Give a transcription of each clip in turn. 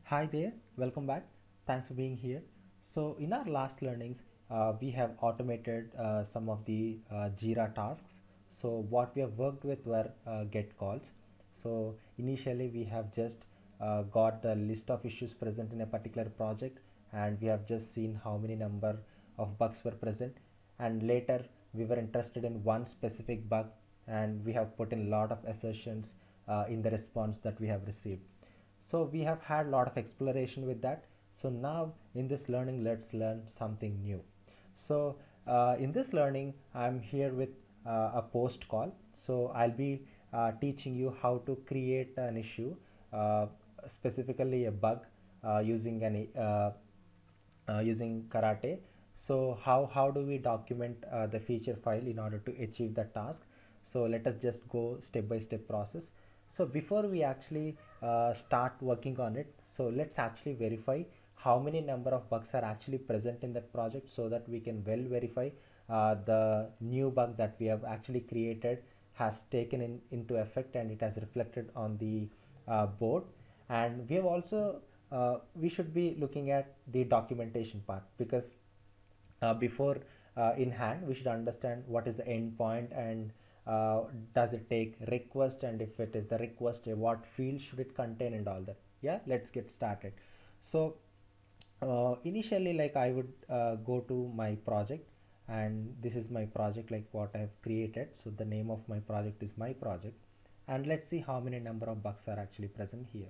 Hi there, welcome back. Thanks for being here. So, in our last learnings, we have automated some of the Jira tasks. So, what we have worked with were get calls. So, initially, we have just got the list of issues present in a particular project, and we have just seen how many number of bugs were present. And later, we were interested in one specific bug, and we have put in a lot of assertions in the response that we have received. So we have had a lot of exploration with that. So now in this learning, let's learn something new. So in this learning, I'm here with a post call. So I'll be teaching you how to create an issue, uh, specifically a bug, using Karate. So how do we document the feature file in order to achieve the task? So let us just go step by step process. So before we actually start working on it, so let's actually verify how many number of bugs are actually present in that project, so that we can well verify the new bug that we have actually created has taken into effect and it has reflected on the board. And we have also we should be looking at the documentation part, because before in hand we should understand what is the endpoint, and does it take request, and if it is the request, what field should it contain and all that. Yeah, let's get started. So initially, like, I would go to my project, and this is my project, like what I have created. So the name of my project is my project, and let's see how many number of bugs are actually present here.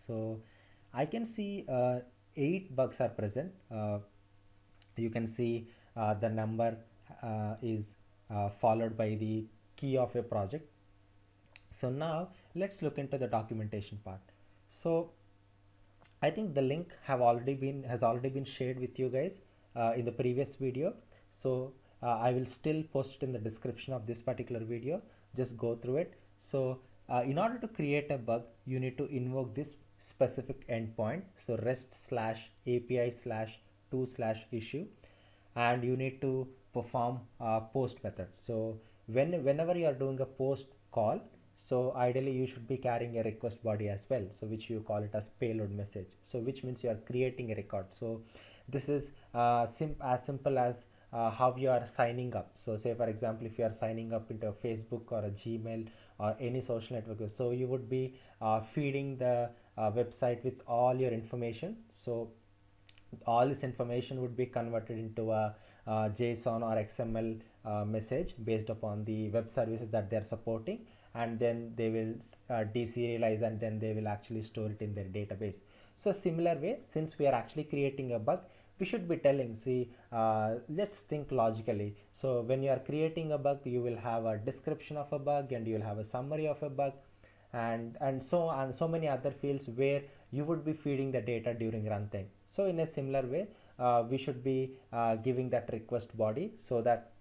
So I can see 8 bugs are present. You can see the number is followed by the key of a project. So now let's look into the documentation part. So I think the link has already been shared with you guys in the previous video. So I will still post it in the description of this particular video. Just go through it. So in order to create a bug, you need to invoke this specific endpoint. So REST slash API slash to slash issue, and you need to perform post method. So whenever you are doing a post call, so ideally you should be carrying a request body as well, so which you call it as payload message, so which means you are creating a record. So this is as simple as how you are signing up. So say for example, if you are signing up into a Facebook or a Gmail or any social network, so you would be feeding the website with all your information. So all this information would be converted into a JSON or XML message based upon the web services that they are supporting, and then they will deserialize, and then they will actually store it in their database. So similar way, since we are actually creating a bug, we should be telling, see, let's think logically. So when you are creating a bug, you will have a description of a bug, and you will have a summary of a bug, and so many other fields where you would be feeding the data during runtime. So in a similar way, we should be giving that request body, so that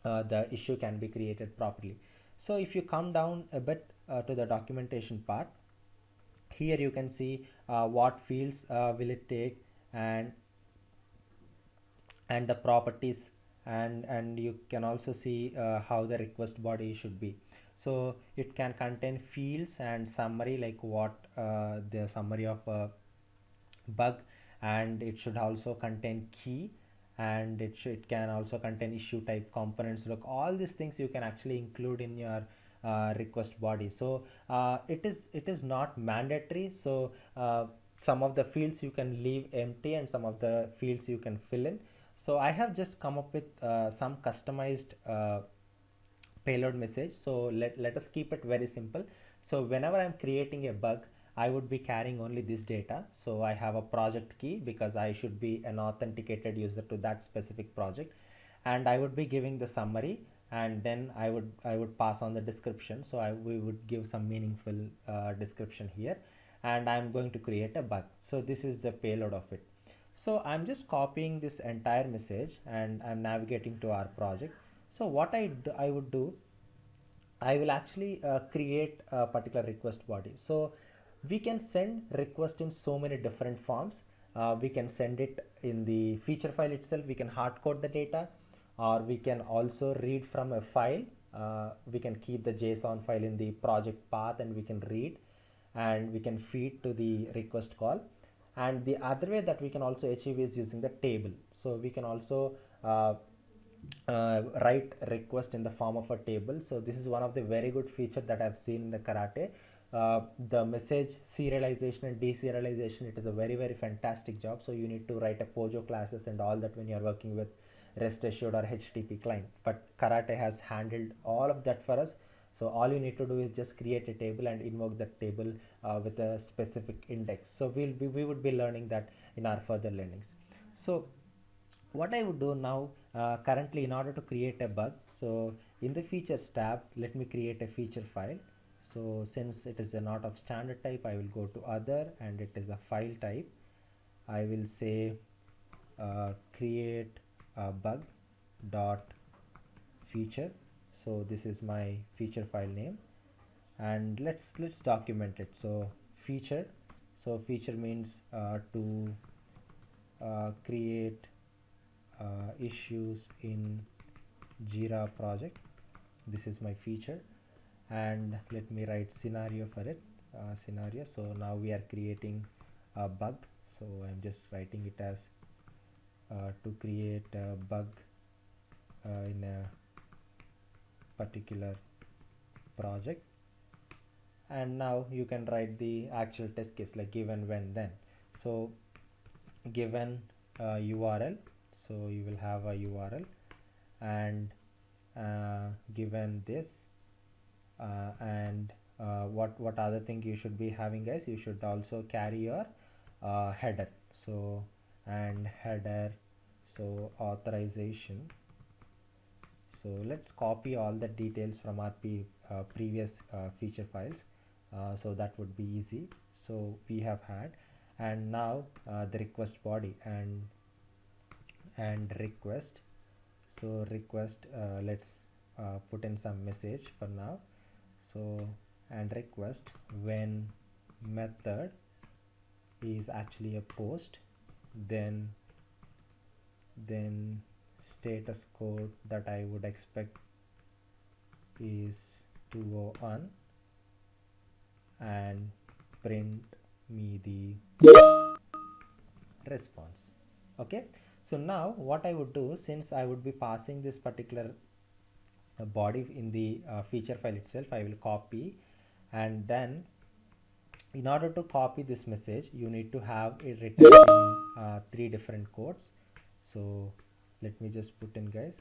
the issue can be created properly. So if you come down a bit to the documentation part, here you can see what fields will it take, and the properties, and you can also see how the request body should be. So it can contain fields and summary, like what the summary of a bug, and it should also contain key, and it can also contain issue type, components. Look, all these things you can actually include in your request body. So it is not mandatory. So some of the fields you can leave empty, and some of the fields you can fill in. So I have just come up with some customized payload message. So let us keep it very simple. So whenever I'm creating a bug, I would be carrying only this data. So I have a project key, because I should be an authenticated user to that specific project, and I would be giving the summary, and then I would pass on the description. So we would give some meaningful description here, and I'm going to create a bug. So this is the payload of it. So I'm just copying this entire message, and I'm navigating to our project. So what I would do, I will actually create a particular request body. So we can send request in so many different forms. We can send it in the feature file itself. We can hard code the data, or we can also read from a file. We can keep the JSON file in the project path, and we can read. and we can feed to the request call. And the other way that we can also achieve is using the table. So we can also write request in the form of a table. So this is one of the very good feature that I've seen in the Karate. The message serialization and deserialization, it is a very fantastic job. So you need to write a Pojo classes and all that when you are working with REST assured or HTTP client, but Karate has handled all of that for us. So all you need to do is just create a table and invoke that table with a specific index. So we would be learning that in our further learnings. So what I would do now, currently, in order to create a bug, so in the features tab, let me create a feature file. So since it is a not of standard type, I will go to other, and it is a file type. I will say create a bug dot feature. So this is my feature file name, and let's document it. So feature, so feature means to create issues in Jira project. This is my feature, and let me write scenario for it. Scenario, so now we are creating a bug, so I'm just writing it as to create a bug in a particular project. And now you can write the actual test case, like given, when, then. So given URL, so you will have a URL, and given this, and what other thing you should be having, guys, you should also carry your header. So and header, so authorization. So let's copy all the details from our previous feature files, so that would be easy. So we have had, and now the request body and request. So request, let's put in some message for now. So and request when method is actually a post, then status code that I would expect is 201, and print me the response. Okay, so now what I would do, since I would be passing this particular body in the feature file itself, I will copy, and then in order to copy this message, you need to have it written in 3 different codes. So let me just put in, guys.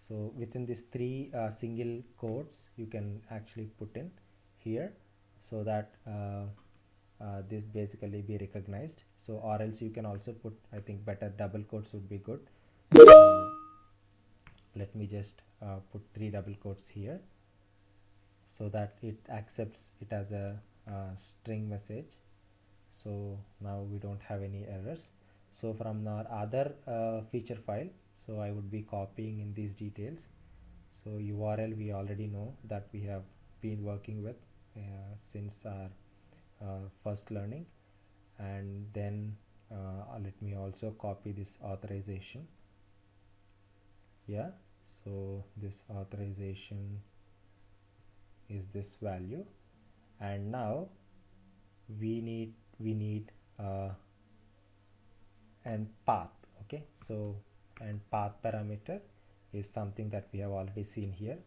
So within these 3 single codes, you can actually put in here, so that this basically be recognized. So or else you can also put, I think better double quotes would be good. So let me just put 3 double quotes here, so that it accepts it as a string message. So now we don't have any errors. So from our other feature file, so I would be copying in these details. So URL, we already know that we have been working with since our first learning. And then let me also copy this authorization. Yeah, so this authorization is this value, and now we need and path. Okay, so and path parameter is something that we have already seen here.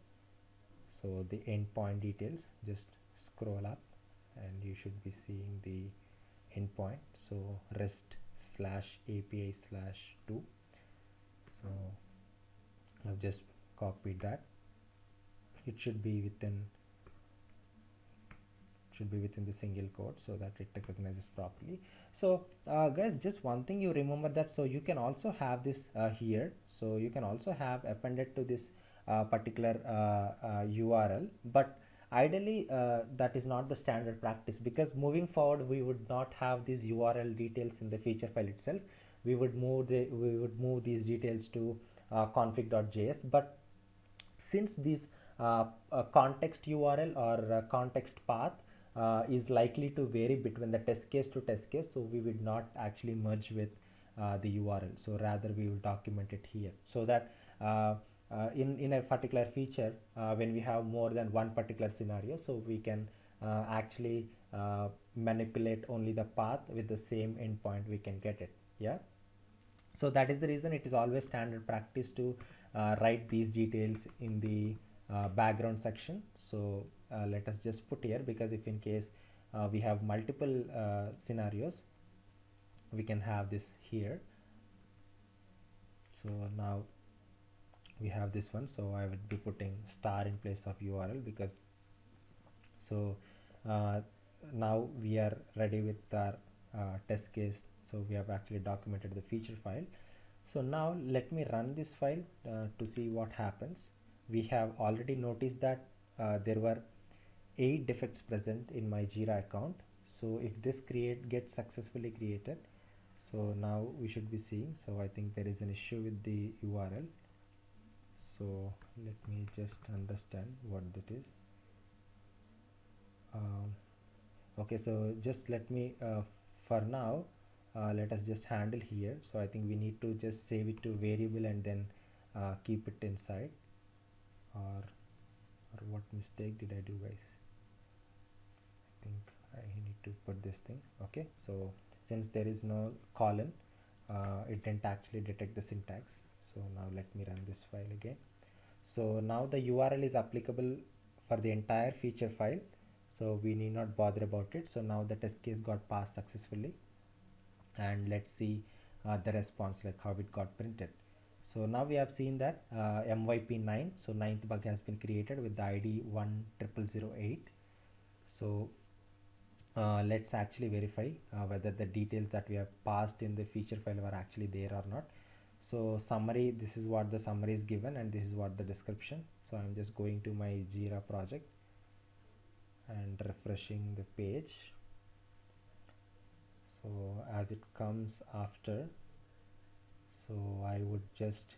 So the endpoint details, just scroll up and you should be seeing the endpoint. So REST slash API slash 2. So I've just copied that. It should be within the single quote, so that it recognizes properly. So guys, just one thing you remember, that so you can also have this here, so you can also have appended to this particular URL, but ideally that is not the standard practice, because moving forward we would not have these URL details in the feature file itself. We would move these details to config.js, but since this context URL or context path is likely to vary between the test case to test case, so we would not actually merge with the URL. So rather we will document it here, so that in a particular feature, when we have more than one particular scenario, so we can actually manipulate only the path with the same endpoint, we can get it. Yeah, so that is the reason it is always standard practice to write these details in the background section. So let us just put here, because if in case we have multiple scenarios, we can have this here. So now we have this one, so I would be putting star in place of URL, because so uh, now we are ready with our test case. So we have actually documented the feature file. So now let me run this file to see what happens. We have already noticed that there were 8 defects present in my Jira account. So if this gets successfully created, so now we should be seeing, so I think there is an issue with the URL. So let me just understand what that is. Okay, so just let me for now let us just handle here. So I think we need to just save it to variable and then keep it inside, or what mistake did I do, guys? I think I need to put this thing. Okay, so since there is no colon, it didn't actually detect the syntax. So now let me run this file again. So now the URL is applicable for the entire feature file, so we need not bother about it. So now the test case got passed successfully, and let's see the response, like how it got printed. So now we have seen that MYP9, so ninth bug has been created with the ID 10008. So let's actually verify whether the details that we have passed in the feature file were actually there or not. So summary, this is what the summary is given, and this is what the description. So I'm just going to my Jira project and refreshing the page. So as it comes after, so I would just,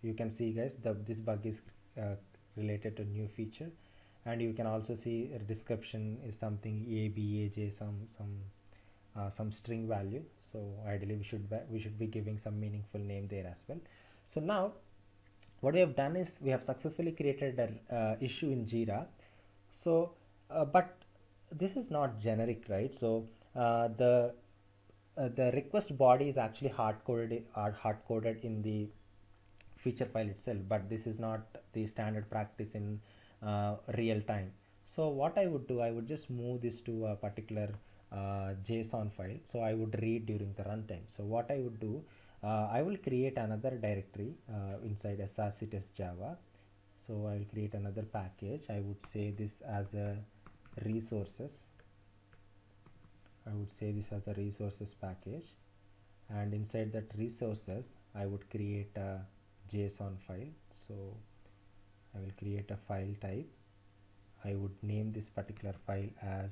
you can see, guys, this bug is related to new feature, and you can also see a description is something ABAJ, some string value. So ideally we should be giving some meaningful name there as well. So now what we have done is we have successfully created an issue in Jira. So but this is not generic, right? So the request body is actually hard coded in the feature file itself, but this is not the standard practice in real time. So what I would do, I would just move this to a particular JSON file, so I would read during the runtime. So what I would do, I will create another directory inside src test java. So I will create another package. I would say this as a resources. I would say this as a resources package, and inside that resources I would create a JSON file. So I will create a file type. I would name this particular file as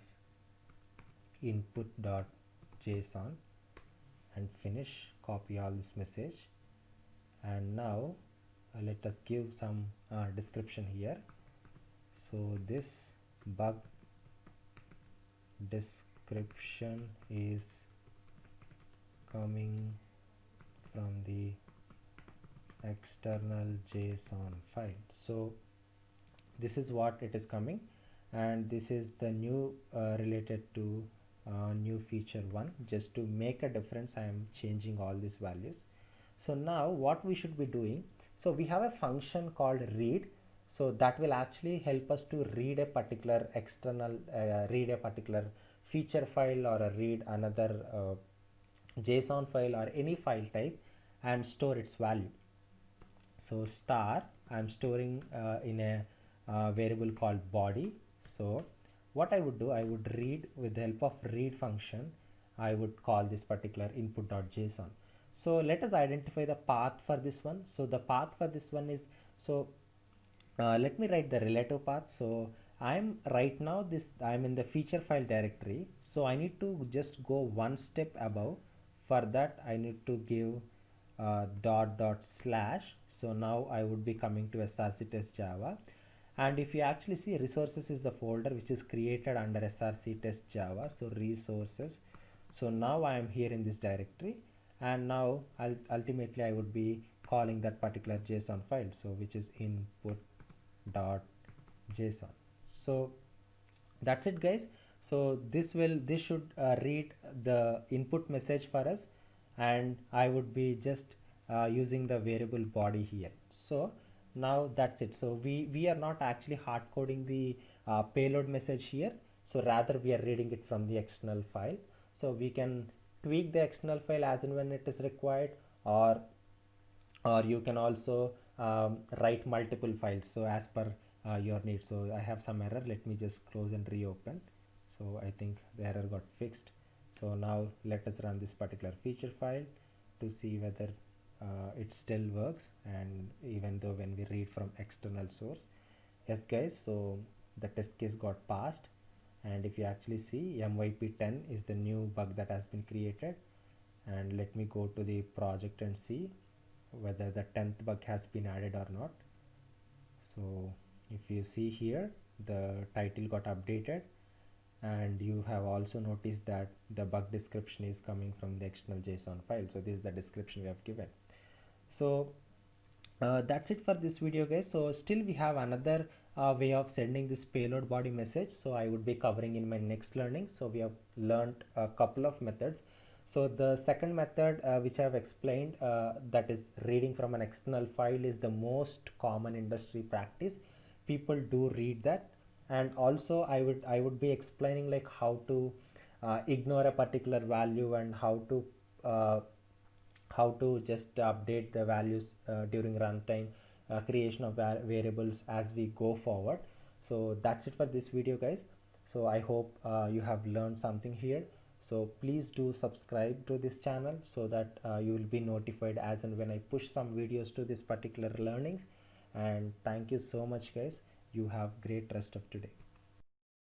input.json and finish, copy all this message. And now let us give some description here. So this bug description is coming from the external JSON file. So this is what it is coming, and this is the new related to new feature 1. Just to make a difference, I am changing all these values. So now what we should be doing, so we have a function called read, so that will actually help us to read a particular external read a particular feature file, or read another JSON file or any file type and store its value. So star, I'm storing in a variable called body. So what I would do, I would read with the help of read function. I would call this particular input.json. So let us identify the path for this one. So the path for this one is, so let me write the relative path. So I'm right now I'm in the feature file directory. So I need to just go one step above. For that I need to give dot slash. So now I would be coming to src test java, and if you actually see, resources is the folder which is created under src test java. So resources, so now I am here in this directory, and now ultimately I would be calling that particular JSON file, so which is input.json. So That's it, guys. So this should read the input message for us, and I would be just using the variable body here. So now that's it. So we are not actually hard coding the payload message here, so rather we are reading it from the external file. So we can tweak the external file as and when it is required, or you can also write multiple files, so as per your needs. So I have some error, let me just close and reopen. So I think the error got fixed. So now let us run this particular feature file to see whether it still works, and even though when we read from external source. Yes, guys, so the test case got passed, and if you actually see, myp10 is the new bug that has been created. And let me go to the project and see whether the 10th bug has been added or not. So if you see here, the title got updated, and you have also noticed that the bug description is coming from the external JSON file. So this is the description we have given. So that's it for this video, guys. So still we have another way of sending this payload body message, so I would be covering in my next learning. So we have learned a couple of methods. So the second method, which I have explained, that is reading from an external file, is the most common industry practice. People do read that. And also I would be explaining like how to ignore a particular value, and uh, how to just update the values during runtime creation of variables as we go forward. So that's it for this video, guys. So I hope you have learned something here. So please do subscribe to this channel, so that you will be notified as and when I push some videos to this particular learnings. And thank you so much, guys. You have great rest of today.